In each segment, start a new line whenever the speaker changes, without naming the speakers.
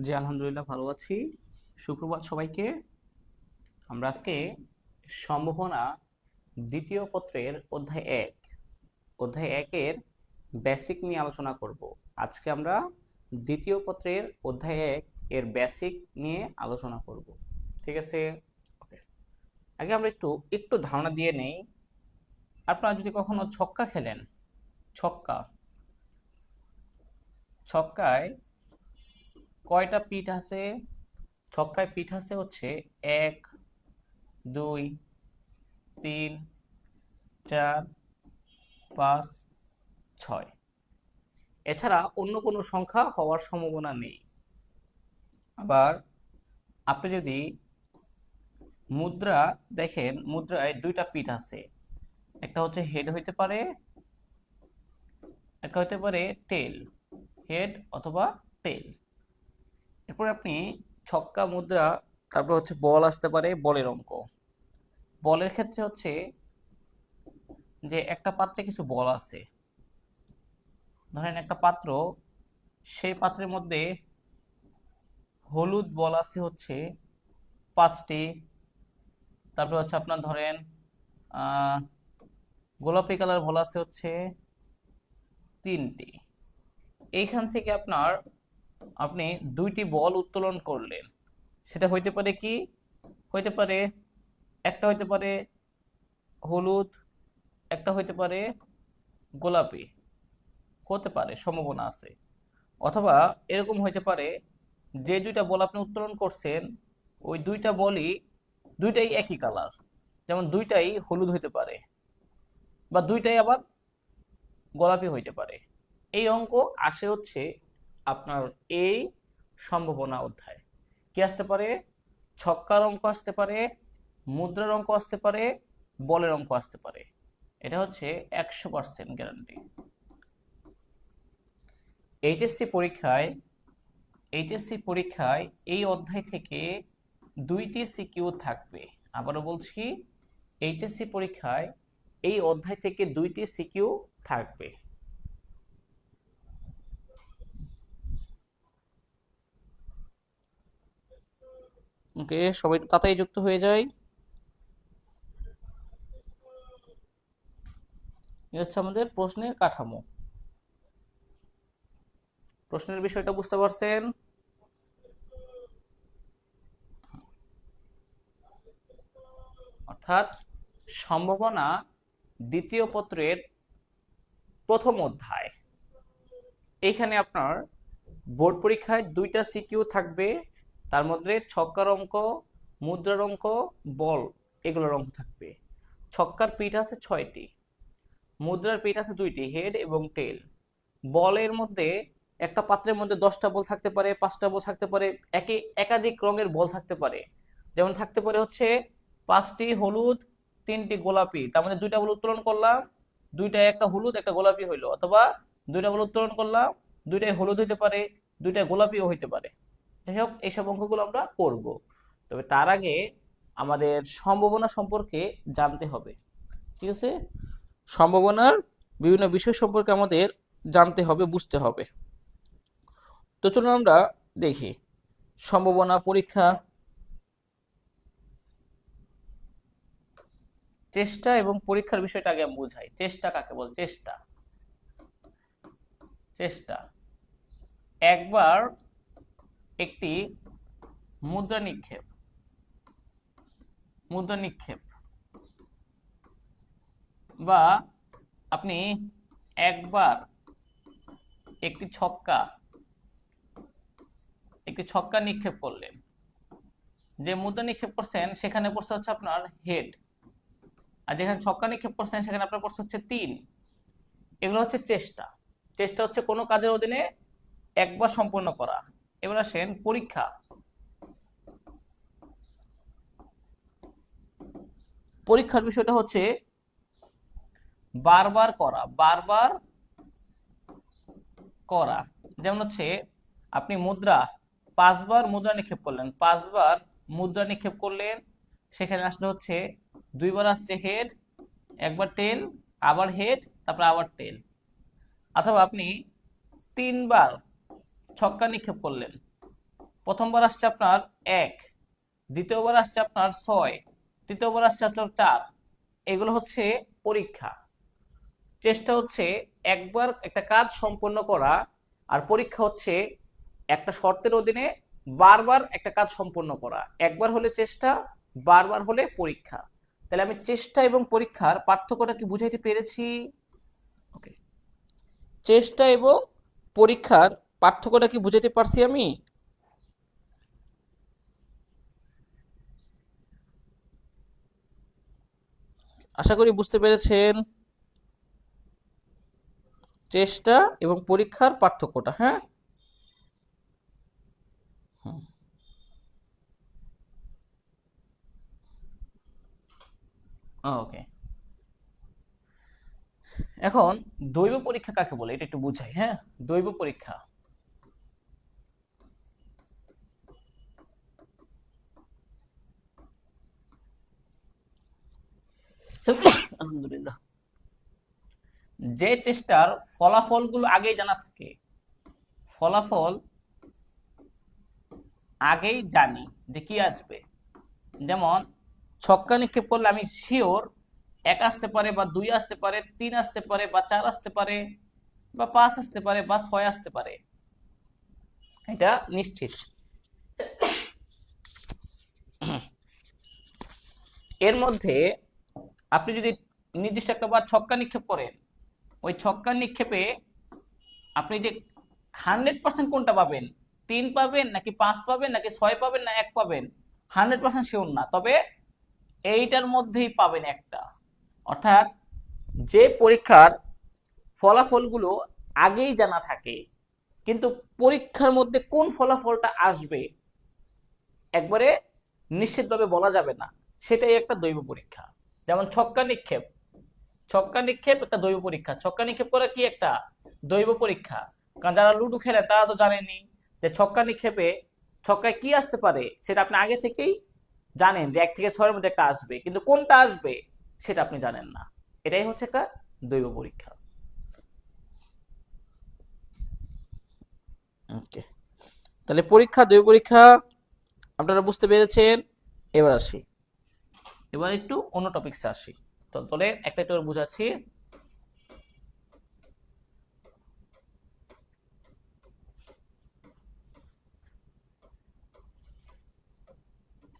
জি আলহামদুলিল্লাহ ভালো আছি। সুপ্রভাত সবাইকে। আমরা আজকে সম্ভাবনা দ্বিতীয় পত্রের অধ্যায় 1 এর বেসিক নিয়ে আলোচনা করব। আজকে আমরা দ্বিতীয় পত্রের অধ্যায় 1 এর বেসিক নিয়ে আলোচনা করব। ঠিক আছে? ওকে। আগে আমরা একটু একটু ধারণা দিয়ে নেই। আপনারা যদি কখনো ছক্কা খেলেন, ছক্কা ছক্কায় কয়টা পিঠ আছে? ছক্কায় পিঠ আছে হচ্ছে 1, 2, 3, 4, 5, 6। এছাড়া অন্য কোনো সংখ্যা হওয়ার সম্ভাবনা নেই। আবার আপনি যদি মুদ্রা দেখেন, মুদ্রায় দুইটা পিঠ আছে। একটা হচ্ছে হেড হইতে পারে, একটা হইতে পারে টেল। হেড অথবা টেল। এরপর আপনি ছক্কা মুদ্রা, তারপর হচ্ছে বল আসতে পারে, বলের অঙ্ক। বলের ক্ষেত্রে হচ্ছে যে একটা পাত্রে কিছু বল আছে। ধরেন একটা পাত্র, সেই পাত্রের মধ্যে হলুদ বল আছে হচ্ছে 5টি। তারপর হচ্ছে আপনার ধরেন গোলাপি কালার বল আছে হচ্ছে 3টি। এইখান থেকে আপনি 2টি বল উত্তোলন করলেন। সেটা হইতে পারে কি? হইতে পারে একটা হইতে পারে হলুদ, একটা হইতে পারে গোলাপি, হতে পারে, সম্ভাবনা আছে। অথবা এরকম হইতে পারে যে দুইটা বল আপনি উত্তোলন করছেন, ওই দুইটা বলই দুইটাই একই কালার। যেমন দুইটাই হলুদ হইতে পারে, বা দুইটাই আবার গোলাপি হইতে পারে। এই অঙ্ক আসে হচ্ছে আপনার এই সম্ভাবনা অধ্যায়। কি আসতে পারে? ছক্কার অঙ্ক আসতে পারে, মুদ্রার অঙ্ক আসতে পারে, বলের অঙ্ক আসতে পারে। এটা হচ্ছে 100% গ্যারান্টি। এইচএসসি পরীক্ষায় এই অধ্যায় থেকে 2টি সিকিউ থাকবে। আবারও বলছি, এইচএসসি পরীক্ষায় এই অধ্যায় থেকে 2টি সিকিউ থাকবে। ওকে, সবাই তাড়াতাড়ি যুক্ত হয়ে যায়। এই হচ্ছে আমাদের প্রশ্নের কাঠামো। প্রশ্নের বিষয়টা বুঝতে পারছেন? অর্থাৎ সম্ভাবনা দ্বিতীয় পত্রের প্রথম অধ্যায়। এখানে আপনার বোর্ড পরীক্ষায় 2টা সিকিউ থাকবে। তার মধ্যে ছক্কার অঙ্ক, মুদ্রার অঙ্ক, বল, এগুলোর অঙ্ক থাকবে। ছক্কার পিঠ আছে 6টি, মুদ্রার পিঠ আছে 2টি, হেড এবং টেল। বলের মধ্যে একটা পাত্রের মধ্যে 10টা বল থাকতে পারে, 5টা বল থাকতে পারে, একাধিক রঙের বল থাকতে পারে। যেমন থাকতে পারে হচ্ছে 5টি হলুদ, 3টি গোলাপি। তার মধ্যে 2টা বল উত্তোলন করলাম, দুইটা, একটা হলুদ একটা গোলাপি হইলো। অথবা 2টা বল উত্তোলন করলাম, 2টাই হলুদ হইতে পারে, 2টাই গোলাপিও হইতে পারে। যাই হোক, এইসব অঙ্কগুলো আমরা করব। তবে তার আগে আমাদের সম্ভাবনা সম্পর্কে জানতে হবে। ঠিক আছে? সম্ভাবনার বিভিন্ন বিষয় সম্পর্কে আমাদের জানতে হবে, বুঝতে হবে। তো চলুন আমরা দেখি সম্ভাবনা পরীক্ষা। চেষ্টা এবং পরীক্ষার বিষয়টা আগে আমি বুঝাই। চেষ্টা কাকে বল? চেষ্টা চেষ্টা একবার একটি মুদ্রা নিক্ষেপ মুদ্রা নিক্ষেপ বা আপনি একবার একটি ছক্কা নিক্ষেপ করলেন। যে মুদ্রা নিক্ষেপ করছেন সেখানে পড়ছে হচ্ছে আপনার হেড, আর যেখানে ছক্কা নিক্ষেপ করছেন সেখানে আপনার পড়ছে হচ্ছে 3। এগুলো হচ্ছে চেষ্টা। চেষ্টা হচ্ছে কোনো কাজের অধীনে একবার সম্পন্ন করা। এবার আসেন পরীক্ষা। পরীক্ষার বিষয়টা হচ্ছে বারবার করা। যেমন হচ্ছে আপনি 5বার মুদ্রা নিক্ষেপ করলেন, 5বার মুদ্রা নিক্ষেপ করলেন, সেখানে আসলে হচ্ছে 2বার আসছে হেড, একবার টেল, আবার হেড, তারপর আবার টেল। অথবা আপনি 3বার ছক্কা নিক্ষেপ করলেন, প্রথমবার আসছে আপনার 1, দ্বিতীয়বার আসছে আপনার 6, তৃতীয়বার আসছে আপনার 4। এগুলো হচ্ছে পরীক্ষা। চেষ্টা হচ্ছে একবার একটা কাজ সম্পন্ন করা, আর পরীক্ষা হচ্ছে একটা শর্তের অধীনে বারবার একটা কাজ সম্পন্ন করা। একবার হলে চেষ্টা, বারবার হলে পরীক্ষা। তাহলে আমি চেষ্টা এবং পরীক্ষার পার্থক্যটা কি বুঝাইতে পেরেছি? ওকে, চেষ্টা এবং পরীক্ষার পার্থক্যটা কি বুঝাইতে পারছি আমি? আশা করি বুঝতে পেরেছেন চেষ্টা এবং পরীক্ষার পার্থক্যটা। হ্যাঁ, ওকে। এখন দৈব পরীক্ষা কাকে বলে এটা একটু বুঝাই। হ্যাঁ, দৈব পরীক্ষা আলহামদুলিল্লাহ, যে চেষ্টার ফলাফলগুলো আগেই জানা থাকে, ফলাফল আগেই জানি যে কি আসবে। যেমন ছক্কা নিক্ষেপ করলে আমি শিওর 1 আসতে পারে, বা 2 আসতে পারে, 3 আসতে পারে, বা 4 আসতে পারে, বা 5 আসতে পারে, বা 6 আসতে পারে, এটা নিশ্চিত। এর মধ্যে আপনি যদি নির্দিষ্ট একটা বার ছক্কা নিক্ষেপ করেন, ওই ছক্কা নিক্ষেপে আপনি যে 100% কোনটা পাবেন, 3 পাবেন নাকি 5 পাবেন নাকি 6 পাবেন না 1 পাবেন, 100% শিওর না, তবে এইটার মধ্যেই পাবেন একটা। অর্থাৎ যে পরীক্ষার ফলাফলগুলো আগেই জানা থাকে, কিন্তু পরীক্ষার মধ্যে কোন ফলাফলটা আসবে একবারে নিশ্চিতভাবে বলা যাবে না, সেটাই একটা দৈব পরীক্ষা। যেমন ছক্কা নিক্ষেপ, ছক্কা নিক্ষেপ একটা দৈব পরীক্ষা। ছক্কা নিক্ষেপ করা কি একটা দৈব পরীক্ষা। কারণ যারা লুডো খেলে তারা তো জানেনি যে ছক্কা নিক্ষেপে ছক্কায় কি আসতে পারে, সেটা আপনি আগে থেকেই জানেন যে 1 থেকে 6 এর মধ্যে একটা আসবে, কিন্তু কোনটা আসবে সেটা আপনি জানেন না। এটাই হচ্ছে একটা দৈব পরীক্ষা। ওকে, তাহলে পরীক্ষা, দৈব পরীক্ষা আপনারা বুঝতে পেরেছেন। এবার আসি, এবার একটু অন্য টপিকসে আসি। তো তাহলে একটা একটু বুঝাচ্ছি।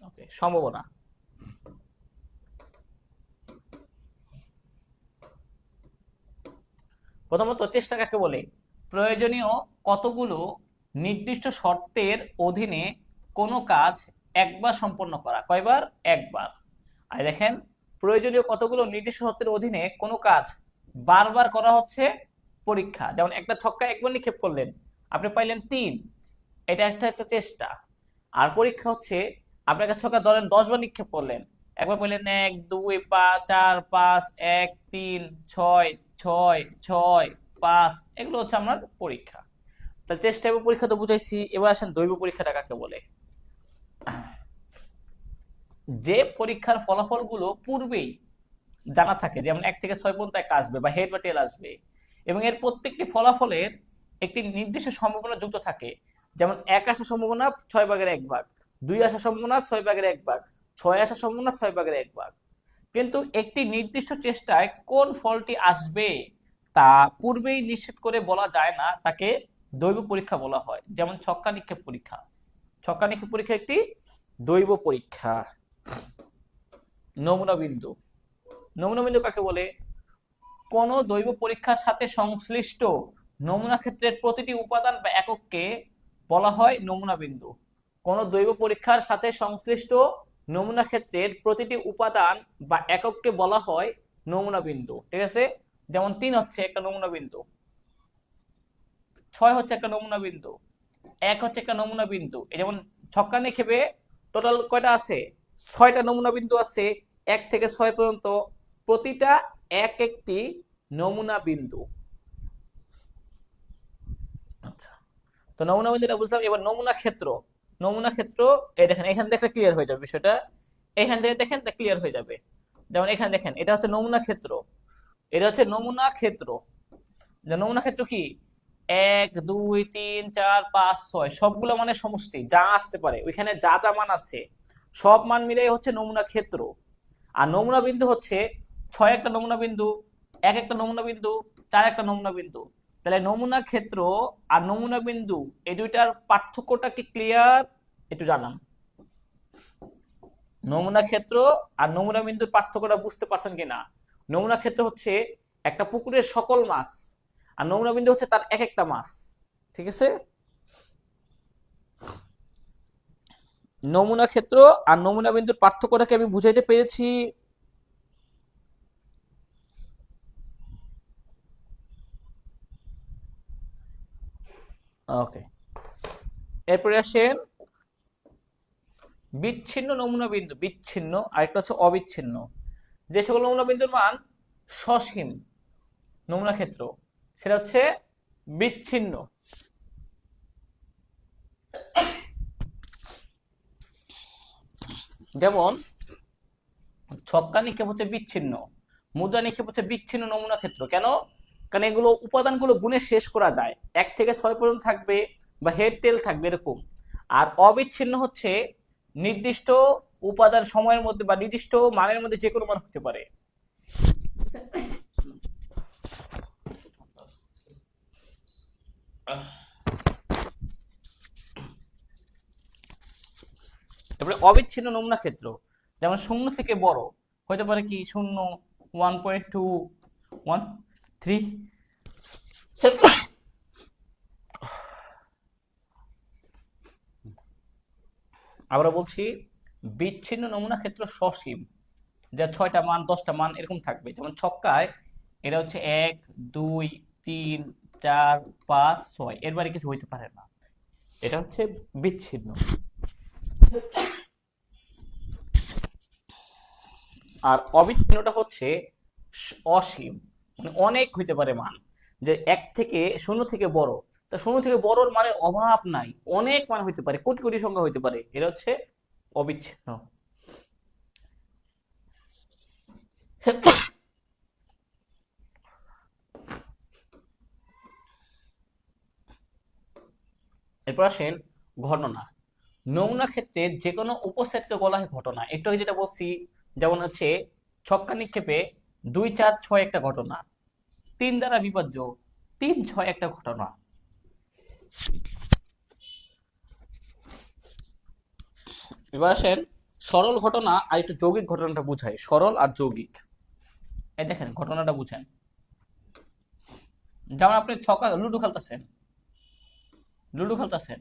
ওকে, সম্ভাবনা। প্রথমত চেষ্টা কাকে বলে? প্রয়োজনীয় কতগুলো নির্দিষ্ট শর্তের অধীনে কোনো কাজ একবার সম্পন্ন করা। কয়বার? একবার। আর দেখেন, প্রয়োজনীয় কতগুলো নির্দিষ্ট শর্তের অধীনে কোনো কাজ বারবার করা হচ্ছে পরীক্ষা। যেমন একটা ছক্কা একবার নিক্ষেপ করলেন, আপনি পাইলেন 3, এটা একটা চেষ্টা। আর পরীক্ষা হচ্ছে আপনি একটা ছক্কা ধরেন 10 বার নিক্ষেপ করলেন, একবার পাইলেন 1, 2, 5, 4, 5, 1, 3, 6, 6, 6, 5, এগুলো হচ্ছে আমার পরীক্ষা। তাহলে চেষ্টা এবং পরীক্ষা তো বুঝাইছি। এবার আসেন দৈব পরীক্ষাটা কাকে বলে। যে পরীক্ষার ফলাফলগুলো পূর্বেই জানা থাকে, যেমন 1 থেকে 6 পর্যন্ত একটা আসবে বা হেড বা টেল আসবে, এবং এর প্রত্যেকটি ফলাফলের একটি নির্দিষ্ট সম্ভাবনা যুক্ত থাকে। যেমন 1 আসার সম্ভাবনা 6/1 ভাগ, 2 আসার সম্ভাবনা 6/1 ভাগ, 6 আসার সম্ভাবনা 6/1 ভাগ। কিন্তু একটি নির্দিষ্ট চেষ্টায় কোন ফলটি আসবে তা পূর্বেই নিশ্চিত করে বলা যায় না, তাকে দৈব পরীক্ষা বলা হয়। যেমন ছক্কা নিক্ষেপ পরীক্ষা, ছক্কা নিক্ষেপ পরীক্ষা একটি দৈব পরীক্ষা। নমুনা বিন্দু, নমুনা বিন্দু কাকে বলে? কোন দৈব পরীক্ষার সাথে সংশ্লিষ্ট নমুনা ক্ষেত্রের প্রতিটি উপাদান বা একককে বলা হয় নমুনা বিন্দু। কোন দৈব পরীক্ষার সাথে সংশ্লিষ্ট নমুনা ক্ষেত্রের প্রতিটি উপাদান বা একককে বলা হয় নমুনা বিন্দু। ঠিক আছে? যেমন 3 হচ্ছে একটা নমুনা বিন্দু, 6 হচ্ছে একটা নমুনা বিন্দু, 1 হচ্ছে একটা নমুনা বিন্দু। এই যেমন ছক্কা নিক্ষেপে টোটাল কয়টা আছে? 6টা নমুনা বিন্দু আছে, 1 থেকে 6 পর্যন্ত, প্রতিটা এক একটি নমুনা বিন্দু। আচ্ছা, তো নমুনা বিন্দুটা বুঝলাম। এবার নমুনা ক্ষেত্র, নমুনা ক্ষেত্র এই দেখেন, এখান থেকে ক্লিয়ার হয়ে যাবে বিষয়টা। এখান থেকে দেখেন ক্লিয়ার হয়ে যাবে। যেমন এখানে দেখেন, এটা হচ্ছে নমুনা ক্ষেত্র, এটা হচ্ছে নমুনা ক্ষেত্র। নমুনা ক্ষেত্র কি? 1 2 3 4 5 6 সবগুলো মানে সমষ্টি যা আসতে পারে ওইখানে যা যা মান আছে সব মান মিলাই হচ্ছে নমুনা ক্ষেত্র। আর নমুনা বিন্দু হচ্ছে 6 একটা নমুনা বিন্দু, 1 একটা নমুনা বিন্দু, 4 একটা নমুনা বিন্দু। তাহলে নমুনা ক্ষেত্র আর নমুনা বিন্দু এই দুইটার পার্থক্যটা কি ক্লিয়ার? একটু জানান। নমুনা ক্ষেত্র আর নমুনা বিন্দুর পার্থক্যটা বুঝতে পারছেন কিনা? নমুনা ক্ষেত্র হচ্ছে একটা পুকুরের সকল মাছ, আর নমুনা বিন্দু হচ্ছে তার এক একটা মাছ। ঠিক আছে? নমুনা ক্ষেত্র আর নমুনা বিন্দুর পার্থক্যটাকে আমি বুঝাইতে পেরেছি। ওকে, এরপরে আসেন বিচ্ছিন্ন নমুনা বিন্দু। বিচ্ছিন্ন আরেকটা হচ্ছে অবিচ্ছিন্ন। যে সকল নমুনা বিন্দুর মান সসীম নমুনা ক্ষেত্র সেটা হচ্ছে বিচ্ছিন্ন। যেমন ছক্কা নিক্ষেপ হচ্ছে বিচ্ছিন্ন, মুদ্রা নিক্ষেপ হচ্ছে বিচ্ছিন্ন নমুনা ক্ষেত্র। কেন? কারণ এগুলো উপাদানগুলো গুণে শেষ করা যায়, 1 থেকে 6 পর্যন্ত থাকবে বা হেড টেল থাকবে এরকম। আর অবিচ্ছিন্ন হচ্ছে নির্দিষ্ট উপাদান সময়ের মধ্যে বা নির্দিষ্ট মানের মধ্যে যে কোনো মান হতে পারে। তারপরে অবিচ্ছিন্ন নমুনা ক্ষেত্র যেমন 0 থেকে বড় হতে পারে কি 0 1.2 1 3। আবার বলছি বিচ্ছিন্ন নমুনা ক্ষেত্র সসীম, যা 6টা মান 10টা মান এরকম থাকবে। যেমন ছক্কায় এটা হচ্ছে 1 2 3 4 5 6, এর বাইরে কিছু হইতে পারে না। এটা হচ্ছে বিচ্ছিন্ন। আর অবিচ্ছিন্নটা হচ্ছে অসীম, মানে অনেক হইতে পারে মান। যে 1 থেকে 0 থেকে বড়, তা 0 থেকে বড়র মানে অভাব নাই, অনেক মান হইতে পারে, কোটি কোটি সংখ্যা হইতে পারে। এটা হচ্ছে অবিচ্ছিন্ন। এরপর আসেন ঘটনা। নমুনা ক্ষেত্রে যে কোনো উপসেটকে বলা হয় ঘটনা। একটু আগে যেটা বলছি, যেমন হচ্ছে ছক্কা নিক্ষেপে 2 4 6 একটা ঘটনা, 3 দ্বারা বিভাজ্য 3 6 একটা ঘটনা। এবার আসেন সরল ঘটনা আর একটু যৌগিক ঘটনাটা বুঝাই। সরল আর যৌগিক, এই দেখেন ঘটনাটা বুঝেন। যেমন আপনি ছক্কা লুডো খেলতেছেন, লুডো খেলতেছেন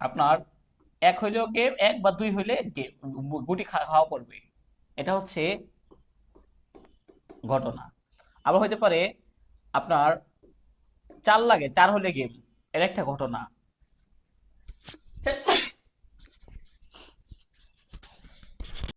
আপনার 1 হইলেও গেম, 1 বা 2 হইলে গেম, গুটি খাওয়া পড়বে। এটা হচ্ছে ঘটনা। আবার হইতে পারে আপনার 4 লাগে, 4 হলে গেম, এর একটা ঘটনা।